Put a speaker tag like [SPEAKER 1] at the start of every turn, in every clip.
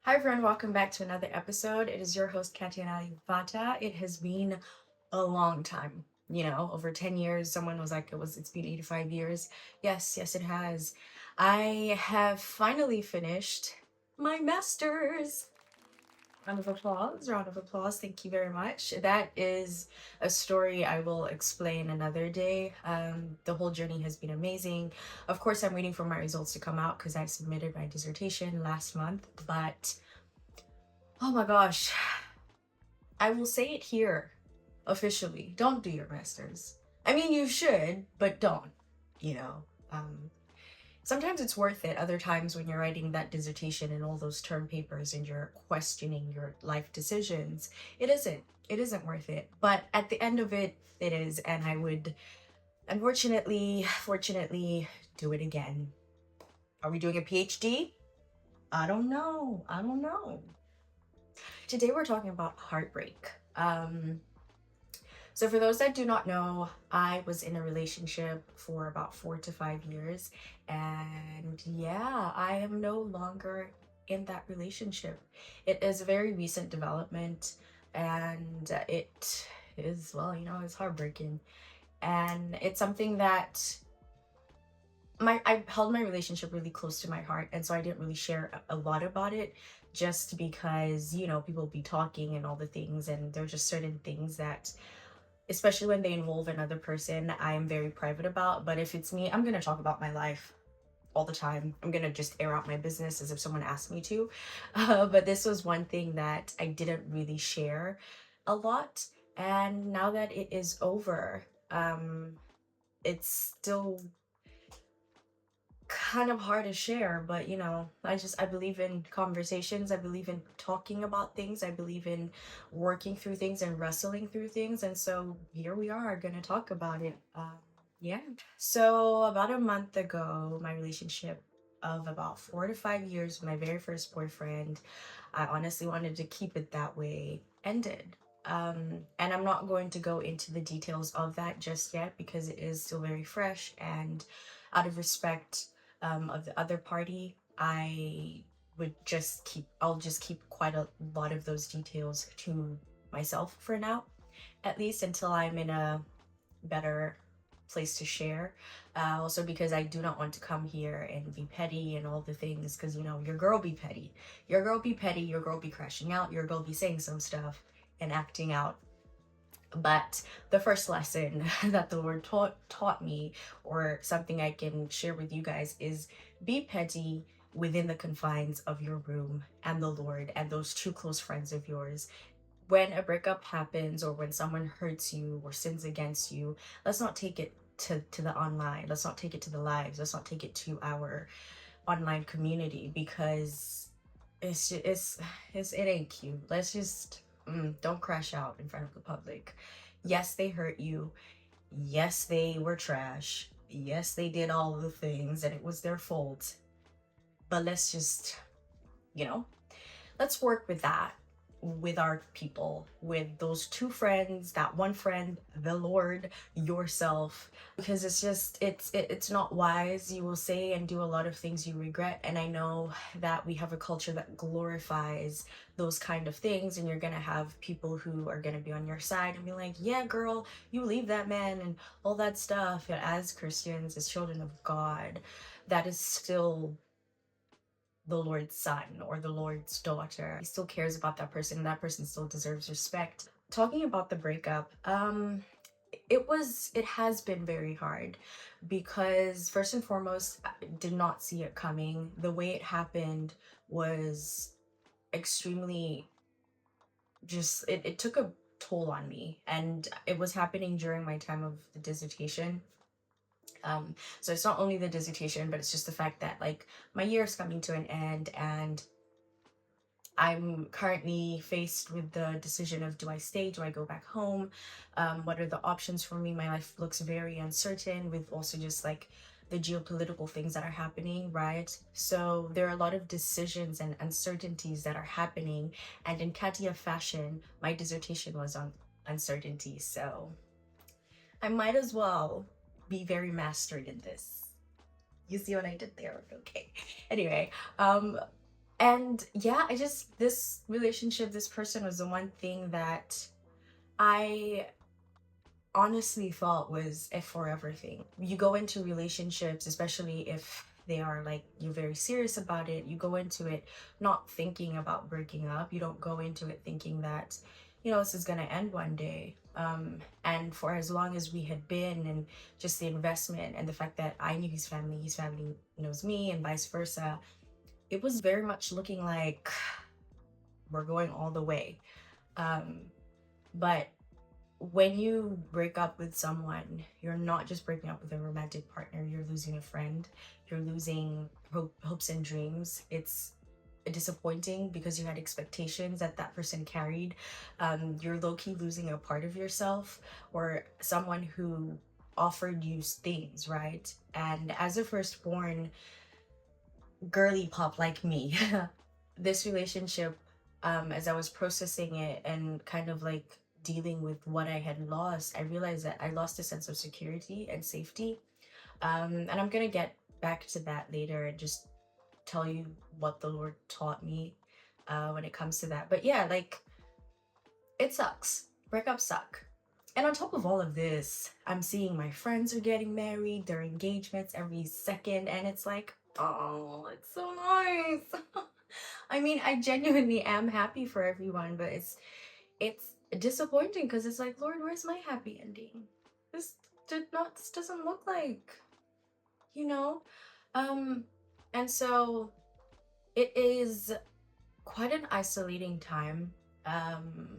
[SPEAKER 1] Hi everyone, welcome back to another episode. It is your host Katiana Vata. It has been a long time, over 10 years. Someone was like it's been 85 years. Yes, it has. I have finally finished my masters. Round of applause, round of applause. Thank you very much. That is a story I will explain another day. The whole journey has been amazing. Of course, I'm waiting for my results to come out because I submitted my dissertation last month, but oh my gosh, I will say it here officially. Don't do your masters. I mean, you should, but don't, you know. Um, Sometimes it's worth it. Other times, when you're writing that dissertation and all those term papers and you're questioning your life decisions, it isn't. It isn't worth it. But at the end of it, it is. And I would, fortunately, do it again. Are we doing a PhD? I don't know. I don't know. Today we're talking about heartbreak. So for those that do not know, I was in a relationship for about 4 to 5 years, and yeah, I am no longer in that relationship. It is a very recent development, and it is, well, it's heartbreaking, and it's something that I held my relationship really close to my heart, and so I didn't really share a lot about it, just because people be talking and all the things, and there's just certain things that, especially when they involve another person, I am very private about. But if it's me, I'm gonna talk about my life all the time. I'm gonna just air out my business as if someone asked me to. But this was one thing that I didn't really share a lot, and now that it is over, it's still kind of hard to share. But I believe in conversations. I believe in talking about things. I believe in working through things and wrestling through things, and so here we are gonna talk about it. Yeah, so about a month ago, my relationship of about 4 to 5 years with my very first boyfriend, I honestly wanted to keep it that way, ended. And I'm not going to go into the details of that just yet because it is still very fresh, and out of respect of the other party, I'll just keep quite a lot of those details to myself for now, at least until I'm in a better place to share. Also, because I do not want to come here and be petty and all the things, because your girl be petty, your girl be crashing out, your girl be saying some stuff and acting out. But the first lesson that the Lord taught me, or something I can share with you guys, is be petty within the confines of your room and the Lord and those two close friends of yours. When a breakup happens, or when someone hurts you or sins against you, let's not take it to the online. Let's not take it to the lives. Let's not take it to our online community, because it ain't cute. Let's just don't crash out in front of the public. Yes, they hurt you. Yes, they were trash. Yes, they did all the things and it was their fault. But let's just, you know, let's work with that, with our people, with those two friends, that one friend, the Lord, yourself, because it's not wise. You will say and do a lot of things you regret, and I know that we have a culture that glorifies those kind of things, and you're gonna have people who are gonna be on your side and be like, yeah girl, you leave that man and all that stuff. And as Christians, as children of God, that is still the Lord's son or the Lord's daughter. He still cares about that person, and that person still deserves respect. Talking about the breakup, it has been very hard, because first and foremost, I did not see it coming. The way it happened was extremely, it took a toll on me, and it was happening during my time of the dissertation. So it's not only the dissertation, but it's just the fact that, like, my year is coming to an end, and I'm currently faced with the decision of, do I stay? Do I go back home? What are the options for me? My life looks very uncertain, with also just like the geopolitical things that are happening, right? So there are a lot of decisions and uncertainties that are happening. And in Katia fashion, my dissertation was on uncertainty. So I might as well be very mastered in this. You see what I did there? Okay. Anyway, And yeah, I just, this relationship, this person was the one thing that I honestly thought was a forever thing. You go into relationships, especially if they are like, you're very serious about it, you go into it not thinking about breaking up. You don't go into it thinking that, this is going to end one day. And for as long as we had been, and just the investment and the fact that I knew his family knows me, and vice versa, it was very much looking like we're going all the way. Um, but when you break up with someone, you're not just breaking up with a romantic partner, you're losing a friend, you're losing hopes and dreams. It's disappointing because you had expectations that that person carried. You're low-key losing a part of yourself, or someone who offered you things, right? And as a firstborn girly pop like me, this relationship, as I was processing it and kind of like dealing with what I had lost, I realized that I lost a sense of security and safety. And I'm gonna get back to that later and just tell you what the Lord taught me when it comes to that. But yeah, like, it sucks. Breakups suck. And on top of all of this, I'm seeing my friends are getting married, their engagements every second, and it's like, oh, it's so nice. I mean, I genuinely am happy for everyone, but it's disappointing because it's like, Lord, where's my happy ending? This doesn't look like, you know? Um, and so it is quite an isolating time. Um,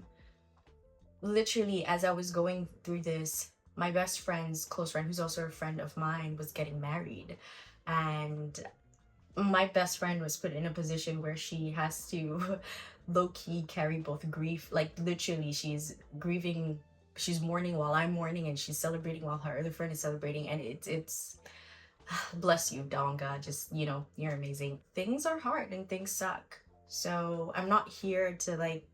[SPEAKER 1] Literally, as I was going through this, my best friend's close friend, who's also a friend of mine, was getting married. And my best friend was put in a position where she has to low-key carry both grief. Like, literally, she's grieving, she's mourning while I'm mourning, and she's celebrating while her other friend is celebrating. And it's bless you, Donga. Just, you're amazing. Things are hard and things suck. So I'm not here to like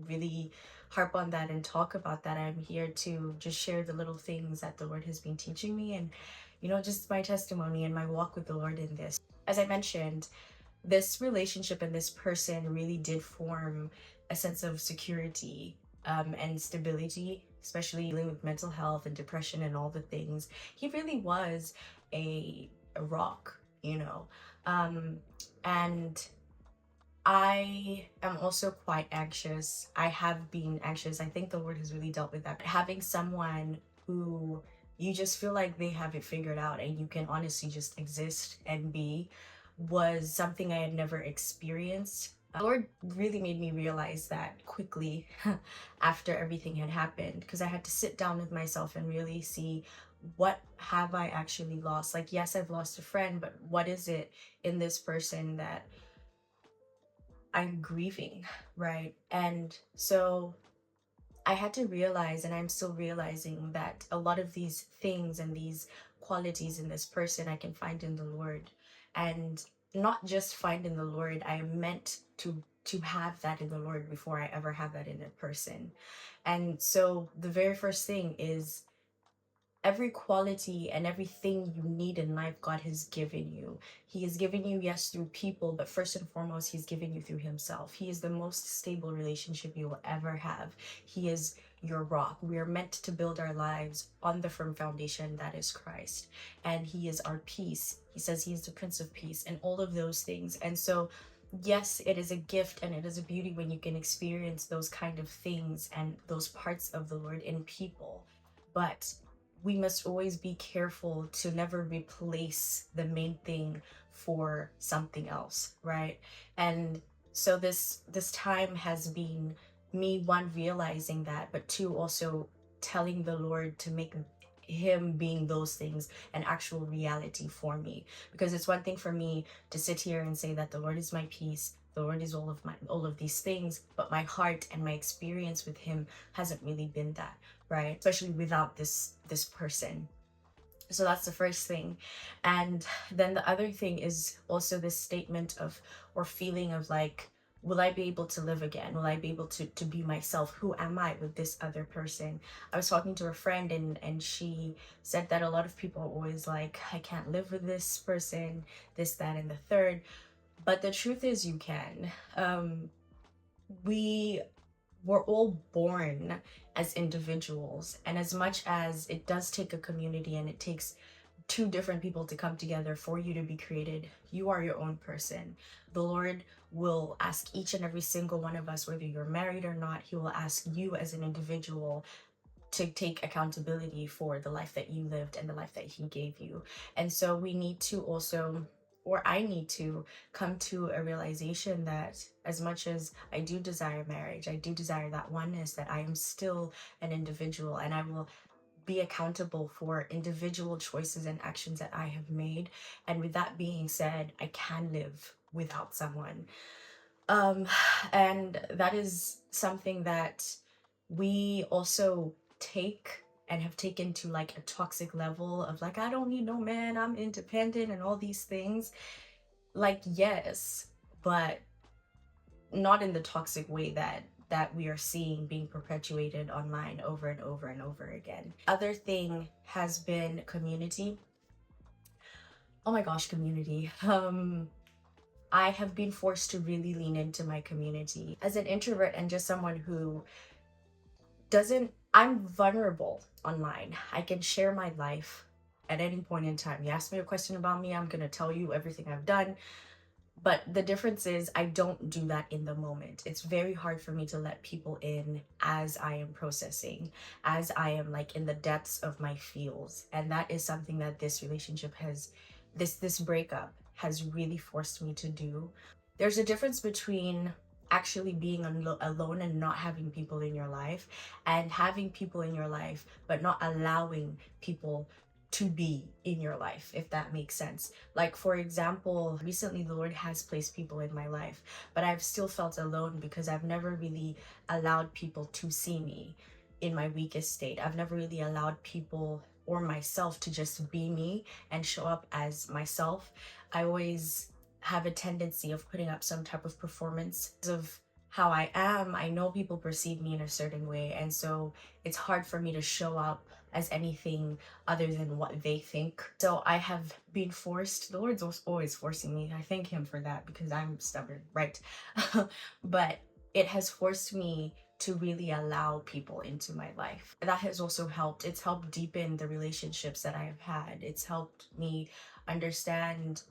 [SPEAKER 1] really harp on that and talk about that. I'm here to just share the little things that the Lord has been teaching me, and just my testimony and my walk with the Lord in this. As I mentioned, this relationship and this person really did form a sense of security, and stability, especially dealing with mental health and depression and all the things. He really was a rock, Um, and I am also quite anxious. I have been anxious. I think the Lord has really dealt with that. Having someone who you just feel like they have it figured out and you can honestly just exist and be, was something I had never experienced. The Lord really made me realize that quickly after everything had happened, because I had to sit down with myself and really see, what have I actually lost? Like, yes, I've lost a friend, but what is it in this person that I'm grieving, right? And so I had to realize, and I'm still realizing, that a lot of these things and these qualities in this person I can find in the Lord. And not just find in the Lord, I am meant to have that in the Lord before I ever have that in a person. And so the very first thing is, every quality and everything you need in life, God has given you. He has given you, yes, through people, but first and foremost, He's given you through Himself. He is the most stable relationship you will ever have. He is your rock. We are meant to build our lives on the firm foundation that is Christ. And He is our peace. He says He is the Prince of Peace and all of those things. And so, yes, it is a gift and it is a beauty when you can experience those kind of things and those parts of the Lord in people. But we must always be careful to never replace the main thing for something else, right? And so this time has been me, one, realizing that, but two, also telling the Lord to make Him being those things an actual reality for me. Because it's one thing for me to sit here and say that the Lord is my peace, the Lord is all of these things, but my heart and my experience with Him hasn't really been that, right? Especially without this person. So that's the first thing. And then the other thing is also this statement of, or feeling of like, will I be able to live again? Will I be able to be myself? Who am I with this other person? I was talking to a friend, and she said that a lot of people are always like, I can't live with this person, this, that, and the third. But the truth is, you can. We were all born as individuals, and as much as it does take a community and it takes two different people to come together for you to be created, you are your own person. The Lord will ask each and every single one of us, whether you're married or not, He will ask you as an individual to take accountability for the life that you lived and the life that He gave you. And so we need to also, or I need to, come to a realization that as much as I do desire marriage, I do desire that oneness, that I am still an individual, and I will be accountable for individual choices and actions that I have made. And with that being said, I can live without someone. Um, and that is something that we also take and have taken to like a toxic level of like, I don't need no man, I'm independent and all these things. Like, yes, but not in the toxic way that we are seeing being perpetuated online over and over and over again. Other thing has been community. Oh my gosh, community. I have been forced to really lean into my community. As an introvert and just someone who doesn't, I'm vulnerable online. I can share my life at any point in time. You ask me a question about me, I'm gonna tell you everything I've done. But the difference is I don't do that in the moment. It's very hard for me to let people in as I am processing, as I am like in the depths of my feels. And that is something that this relationship has, this breakup has really forced me to do. There's a difference between actually being alone and not having people in your life, and having people in your life but not allowing people to be in your life, if that makes sense. Like, for example, recently the Lord has placed people in my life, but I've still felt alone because I've never really allowed people to see me in my weakest state. I've never really allowed people or myself to just be me and show up as myself. I always have a tendency of putting up some type of performance of how I am. I know people perceive me in a certain way, and so it's hard for me to show up as anything other than what they think. So I have been forced, the Lord's always forcing me. I thank Him for that because I'm stubborn, right? But it has forced me to really allow people into my life. That has also helped. It's helped deepen the relationships that I have had. It's helped me understand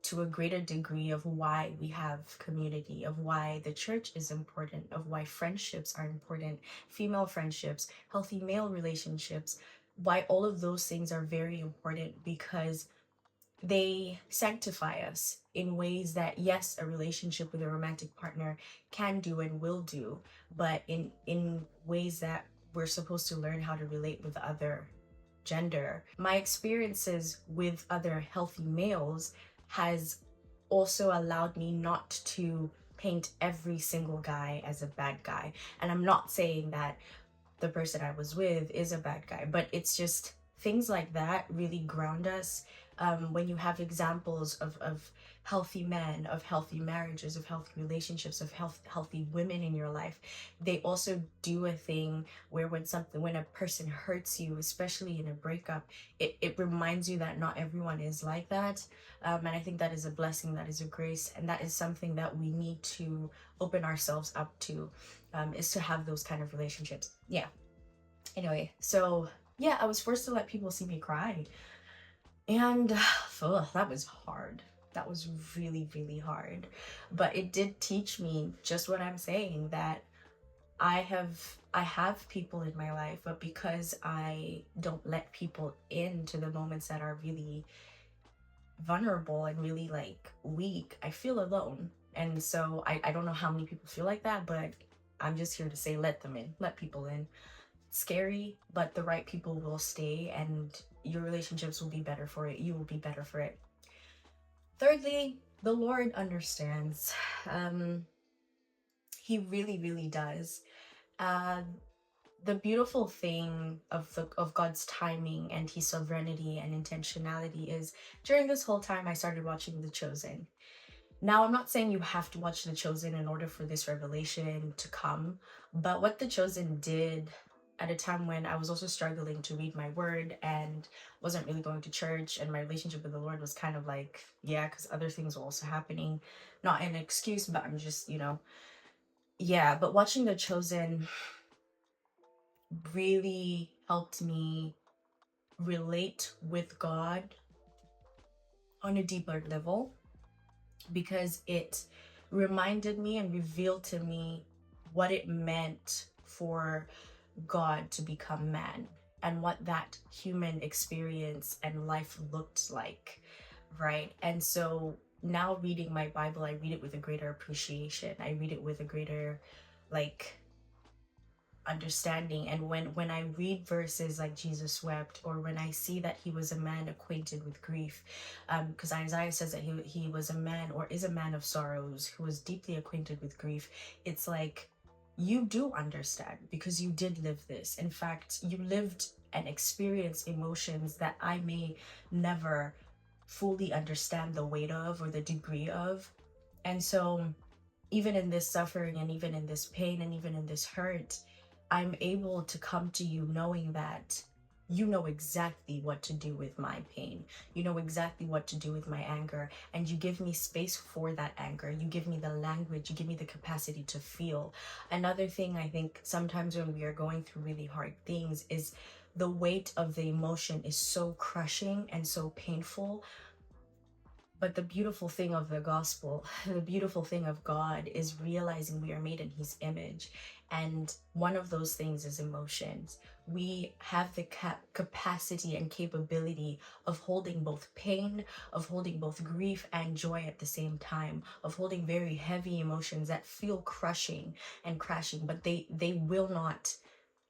[SPEAKER 1] to a greater degree of why we have community, of why the church is important, of why friendships are important, female friendships, healthy male relationships, why all of those things are very important, because they sanctify us in ways that, yes, a relationship with a romantic partner can do and will do, but in ways that we're supposed to learn how to relate with other gender. My experiences with other healthy males has also allowed me not to paint every single guy as a bad guy. And I'm not saying that the person I was with is a bad guy, but it's just things like that really ground us. When you have examples of healthy men, of healthy marriages, of healthy relationships, of healthy women in your life, they also do a thing where when a person hurts you, especially in a breakup, it reminds you that not everyone is like that. And I think that is a blessing, that is a grace, and that is something that we need to open ourselves up to, is to have those kind of relationships. Yeah. Anyway, so yeah, I was forced to let people see me cry. And that was hard. That was really, really hard. But it did teach me just what I'm saying, that I have people in my life, but because I don't let people into the moments that are really vulnerable and really like weak, I feel alone. And so I don't know how many people feel like that, but I'm just here to say, let them in, let people in. Scary, but the right people will stay, and your relationships will be better for it. You will be better for it. Thirdly, the Lord understands. He really, really does. Uh, the beautiful thing of God's timing and His sovereignty and intentionality is, during this whole time I started watching The Chosen. Now, I'm not saying you have to watch The Chosen in order for this revelation to come, but what The Chosen did, at a time when I was also struggling to read my word and wasn't really going to church, and my relationship with the Lord was kind of like, yeah, because other things were also happening. Not an excuse, but I'm just, yeah. But watching The Chosen really helped me relate with God on a deeper level, because it reminded me and revealed to me what it meant for God to become man and what that human experience and life looked like, right? And so now reading my Bible, I read it with a greater appreciation. I read it with a greater, like, understanding. And when I read verses like Jesus wept, or when I see that he was a man acquainted with grief, because Isaiah says that he was a man, or is a man of sorrows, who was deeply acquainted with grief, it's like, you do understand because you did live this. In fact, you lived and experienced emotions that I may never fully understand the weight of or the degree of. And so even in this suffering, and even in this pain, and even in this hurt, I'm able to come to you knowing that you know exactly what to do with my pain. You know exactly what to do with my anger. And you give me space for that anger. You give me the language. You give me the capacity to feel. Another thing I think sometimes when we are going through really hard things is the weight of the emotion is so crushing and so painful. But the beautiful thing of the gospel, the beautiful thing of God, is realizing we are made in his image. And one of those things is emotions. We have the capacity and capability of holding both pain, of holding both grief and joy at the same time, of holding very heavy emotions that feel crushing and crashing, but they will not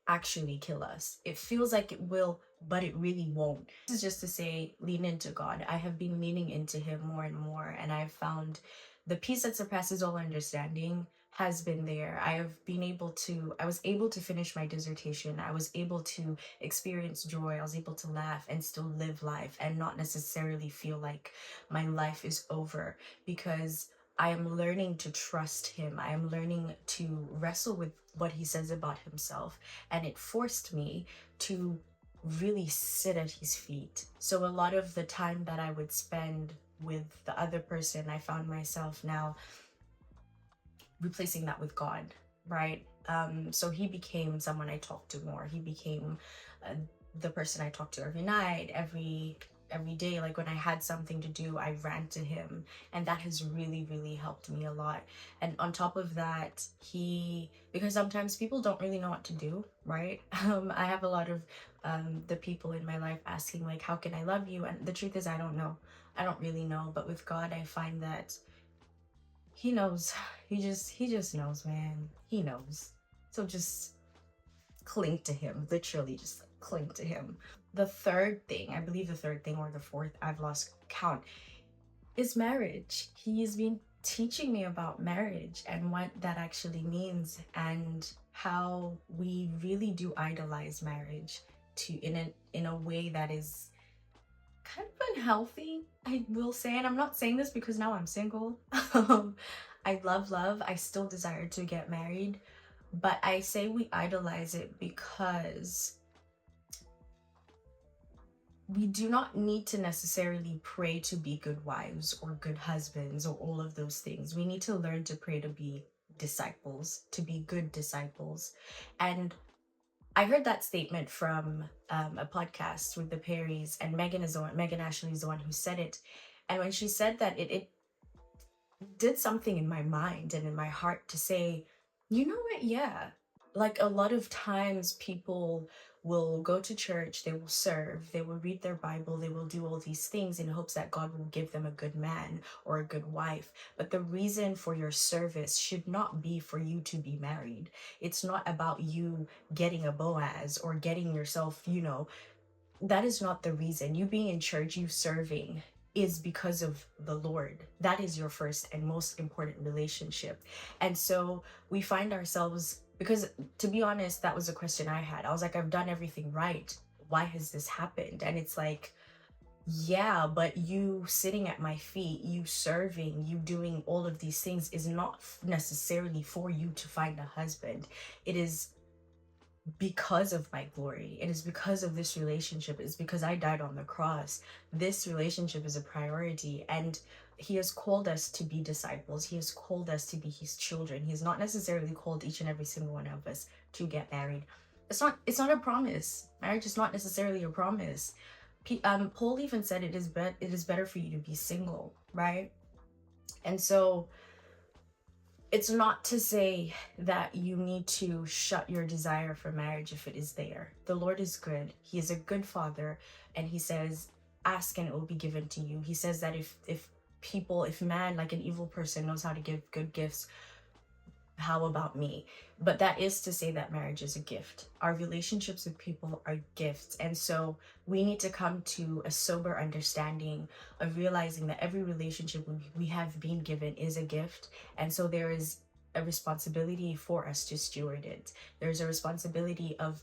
[SPEAKER 1] actually kill us. It feels like it will, but it really won't. This is just to say, lean into God. I have been leaning into him more and more, and I've found the peace that surpasses all understanding has been there. I was able to finish my dissertation. I was able to experience joy. I was able to laugh and still live life and not necessarily feel like my life is over, because I am learning to trust him. I am learning to wrestle with what he says about himself. And it forced me to really sit at his feet. So a lot of the time that I would spend with the other person, I found myself now replacing that with God, right? So he became someone I talked to more. He became the person I talked to every night, every day. Like when I had something to do, I ran to him, and that has really, really helped me a lot. And on top of that, because sometimes people don't really know what to do, right? I have a lot of the people in my life asking, like, how can I love you? And the truth is, I don't know. I don't really know. But with God, I find that he knows. He just knows, man. He knows. So just cling to him. Literally just cling to him. The third thing, I believe the third thing or the fourth, I've lost count, is marriage. He has been teaching me about marriage and what that actually means, and how we really do idolize marriage in a way that is kind of unhealthy, I will say. And I'm not saying this because now I'm single. I love love. I still desire to get married, but I say we idolize it because we do not need to necessarily pray to be good wives or good husbands or all of those things. We need to learn to pray to be disciples, to be good disciples. And I heard that statement from a podcast with the Perrys, and Megan Ashley is the one who said it. And when she said that, it did something in my mind and in my heart to say, you know what? Yeah. Like a lot of times people will go to church, they will serve, they will read their Bible, they will do all these things in hopes that God will give them a good man or a good wife. But the reason for your service should not be for you to be married. It's not about you getting a Boaz or getting yourself, that is not the reason. You being in church, you serving, is because of the Lord. That is your first and most important relationship. And so we find ourselves, because to be honest, that was a question I had. I was like, I've done everything right. Why has this happened? And it's like, yeah, but you sitting at my feet, you serving, you doing all of these things is not necessarily for you to find a husband. It is because of my glory. It is because of this relationship. It's because I died on the cross. This relationship is a priority, and he has called us to be disciples. He has called us to be his children. He's not necessarily called each and every single one of us to get married. It's not a promise. Marriage is not necessarily a promise. Paul even said it is better for you to be single, right? And so it's not to say that you need to shut your desire for marriage if it is there. The Lord is good. He is a good father, and he says, ask and it will be given to you. He says that if man, like an evil person, knows how to give good gifts, how about me? But that is to say that marriage is a gift. Our relationships with people are gifts. And so we need to come to a sober understanding of realizing that every relationship we have been given is a gift. And so there is a responsibility for us to steward it. There's a responsibility of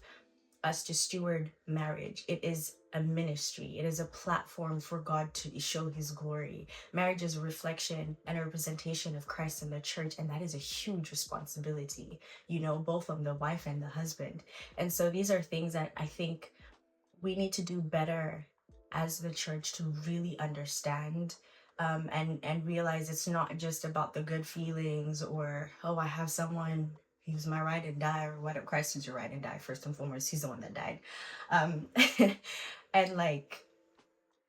[SPEAKER 1] us to steward marriage. It is a ministry. It is a platform for God to show his glory. Marriage is a reflection and a representation of Christ in the church, and that is a huge responsibility, both on the wife and the husband. And so these are things that I think we need to do better as the church to really understand, and realize it's not just about the good feelings, or, oh, I have someone who's my ride and die, or whatever. Christ is your ride and die. First and foremost, he's the one that died. And like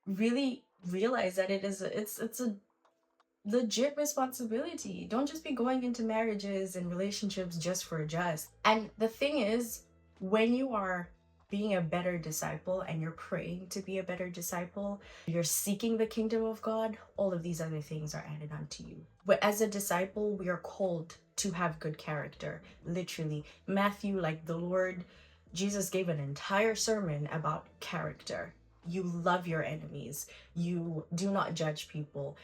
[SPEAKER 1] really realize that it's a legit responsibility. Don't just be going into marriages and relationships just for just. And the thing is, when you are being a better disciple and you're praying to be a better disciple, you're seeking the kingdom of God, all of these other things are added unto you. But as a disciple, we are called to have good character. Literally, Matthew, like the Lord Jesus gave an entire sermon about character. You love your enemies. You do not judge people.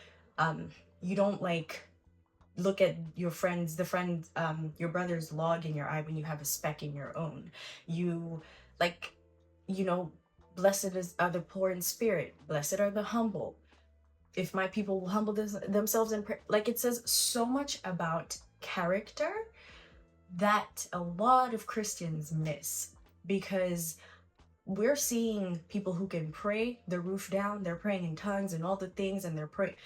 [SPEAKER 1] You don't look at your your brother's log in your eye when you have a speck in your own. You like, blessed are the poor in spirit. Blessed are the humble. If my people will humble themselves and pray. Like, it says so much about character that a lot of Christians miss, because we're seeing people who can pray the roof down, they're praying in tongues and all the things, and they're praying.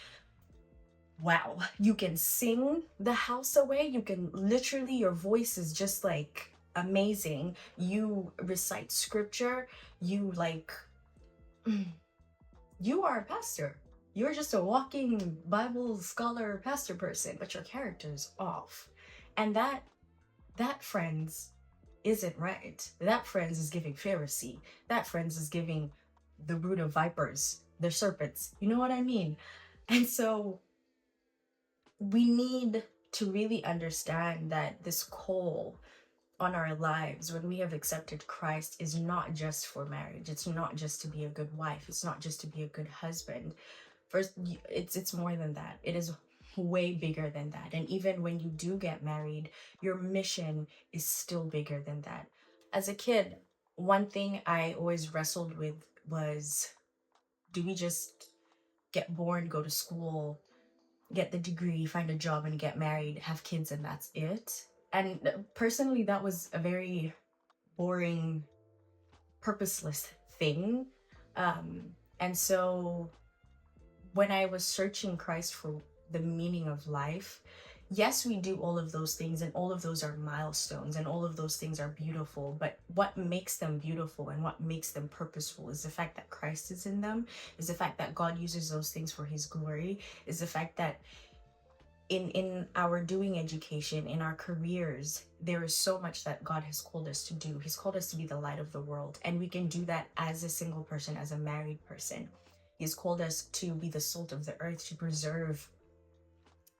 [SPEAKER 1] Wow, you can sing the house away. You can literally, your voice is just like amazing. You recite scripture. You you are a pastor. You're just a walking Bible scholar pastor person, but your character is off. And that, friends, isn't right. That, friends, is giving Pharisee. That, friends, is giving the brood of vipers, the serpents. You know what I mean? And so we need to really understand that this call on our lives when we have accepted Christ is not just for marriage. It's not just to be a good wife. It's not just to be a good husband. First, it's more than that. It is way bigger than that. And even when you do get married, your mission is still bigger than that. As a kid, one thing I always wrestled with was, do we just get born, go to school, get the degree, find a job, and get married, have kids, and that's it? And personally, that was a very boring, purposeless thing. And so when I was searching Christ for the meaning of life, yes, we do all of those things, and all of those are milestones, and all of those things are beautiful. But what makes them beautiful and what makes them purposeful is the fact that Christ is in them, is the fact that God uses those things for his glory, is the fact that in our doing education, in our careers, there is so much that God has called us to do. He's called us to be the light of the world, and we can do that as a single person, as a married person. He's called us to be the salt of the earth, to preserve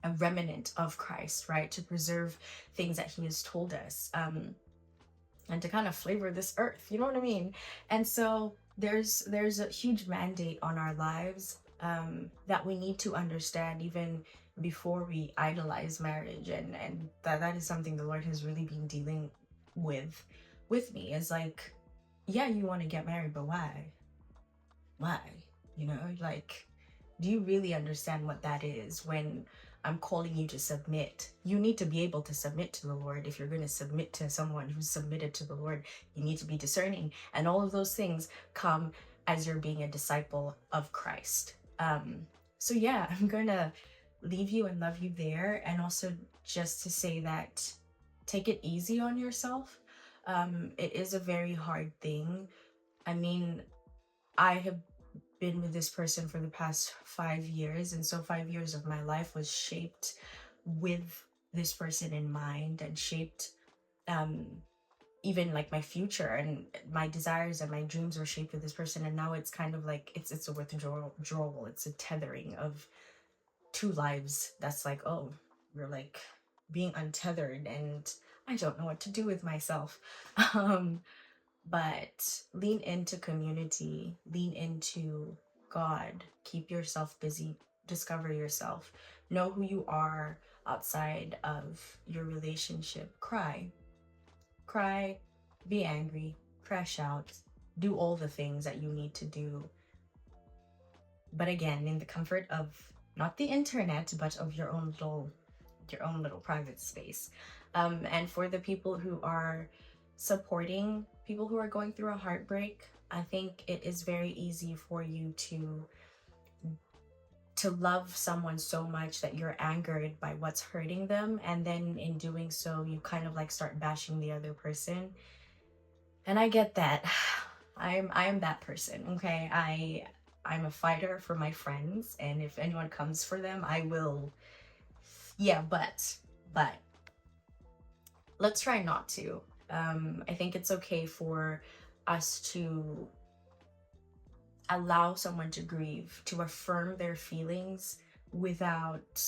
[SPEAKER 1] a remnant of Christ, right? To preserve things that he has told us, and to kind of flavor this earth, you know what I mean? And so there's a huge mandate on our lives, that we need to understand even before we idolize marriage, and that is something the Lord has really been dealing with me. Is like, yeah, you want to get married, but why? Like, do you really understand what that is? When I'm calling you to submit. You need to be able to submit to the Lord. If you're going to submit to someone who's submitted to the Lord, you need to be discerning. And all of those things come as you're being a disciple of Christ. So yeah, I'm going to leave you and love you there. And also just to say that take it easy on yourself. It is a very hard thing. I mean, I have been with this person for the past 5 years, and so 5 years of my life was shaped with this person in mind, and shaped um even like my future, and my desires and my dreams were shaped with this person. And now it's kind of like it's a withdrawal, it's a tethering of two lives. That's like, oh, we're like being untethered, and I don't know what to do with myself. um but lean into community, lean into God, keep yourself busy, discover yourself, know who you are outside of your relationship. Cry, be angry, crash out, do all the things that you need to do, but again, in the comfort of not the internet, but of your own little private space. And for the people who are supporting people who are going through a heartbreak, I think it is very easy for you to love someone so much that you're angered by what's hurting them, and then in doing so you kind of like start bashing the other person. And I get that. I am that person. Okay, I'm a fighter for my friends, and if anyone comes for them, I will. Yeah, but let's try not to. I think it's okay for us to allow someone to grieve, to affirm their feelings without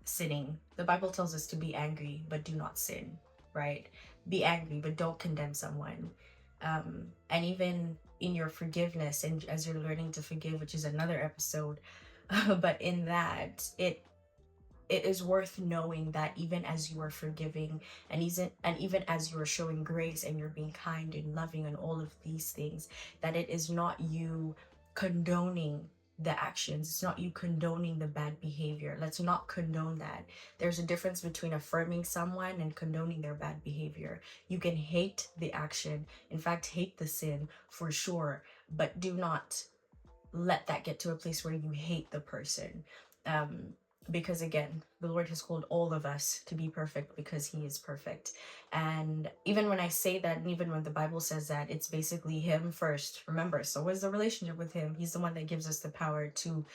[SPEAKER 1] sinning. The Bible tells us to be angry, but do not sin, right? Be angry, but don't condemn someone. And even in your forgiveness, and as you're learning to forgive, which is another episode, but in that, it is worth knowing that even as you are forgiving, and even as you are showing grace, and you're being kind and loving and all of these things, that it is not you condoning the actions. It's not you condoning the bad behavior. Let's not condone that. There's a difference between affirming someone and condoning their bad behavior. You can hate the action, in fact hate the sin for sure, but do not let that get to a place where you hate the person. Because again, the Lord has called all of us to be perfect because he is perfect. And even when I say that, and even when the Bible says that, it's basically him first. Remember, so is the relationship with him. He's the one that gives us the power to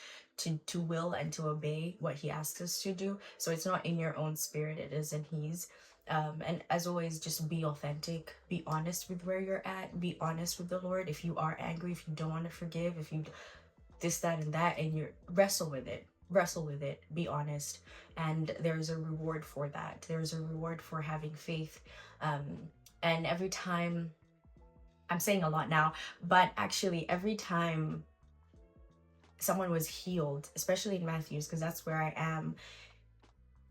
[SPEAKER 1] will and to obey what he asks us to do. So it's not in your own spirit, it is in his. And as always, just be authentic, be honest with where you're at, be honest with the Lord. If you are angry, if you don't want to forgive, if you this, that, and that, and you wrestle with it, be honest. And there's a reward for that. There's a reward for having faith. And every time, I'm saying a lot now, but actually every time someone was healed, especially in Matthew's, because that's where I am,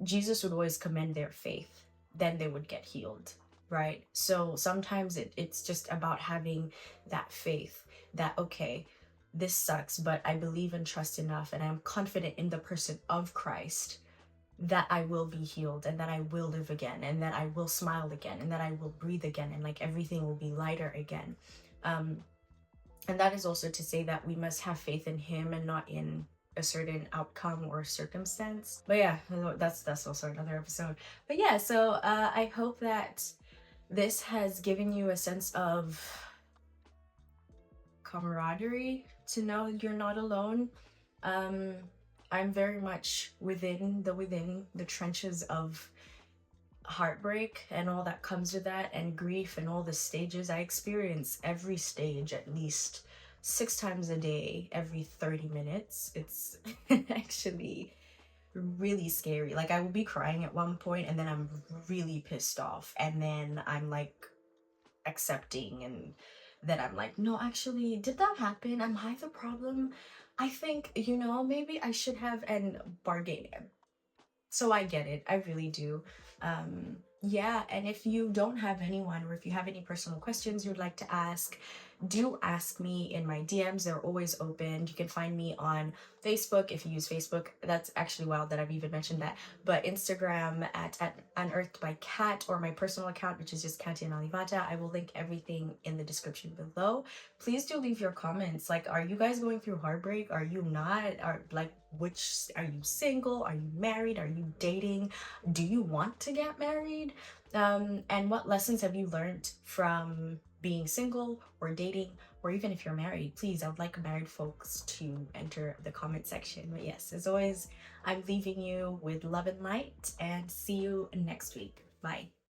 [SPEAKER 1] Jesus would always commend their faith, then they would get healed, right? So sometimes it's just about having that faith that, okay, this sucks, but I believe and trust enough, and I'm confident in the person of Christ that I will be healed, and that I will live again, and that I will smile again, and that I will breathe again, and like everything will be lighter again. And that is also to say that we must have faith in him and not in a certain outcome or circumstance. But yeah, that's also another episode. But yeah, so I hope that this has given you a sense of camaraderie, to know you're not alone. I'm very much within the trenches of heartbreak and all that comes with that, and grief and all the stages. I experience every stage at least 6 times a day, every 30 minutes. It's actually really scary. Like, I will be crying at one point, and then I'm really pissed off, and then I'm like accepting, and then I'm like, no, actually, did that happen? Am I the problem? I think, maybe I should have, and bargain. So I get it. I really do. Yeah, and if you don't have anyone, or if you have any personal questions you'd like to ask, do ask me in my DMs. They're always open. You can find me on Facebook if you use Facebook. That's actually wild that I've even mentioned that. But Instagram at Unearthed by Kat, or my personal account, which is just Katia Nalivata. I will link everything in the description below. Please do leave your comments. Like, are you guys going through heartbreak? Are you not? Are like, which, are you single? Are you married? Are you dating? Do you want to get married? And what lessons have you learned from being single or dating, or even if you're married? Please, I would like married folks to enter the comment section. But yes, as always, I'm leaving you with love and light, and see you next week. Bye.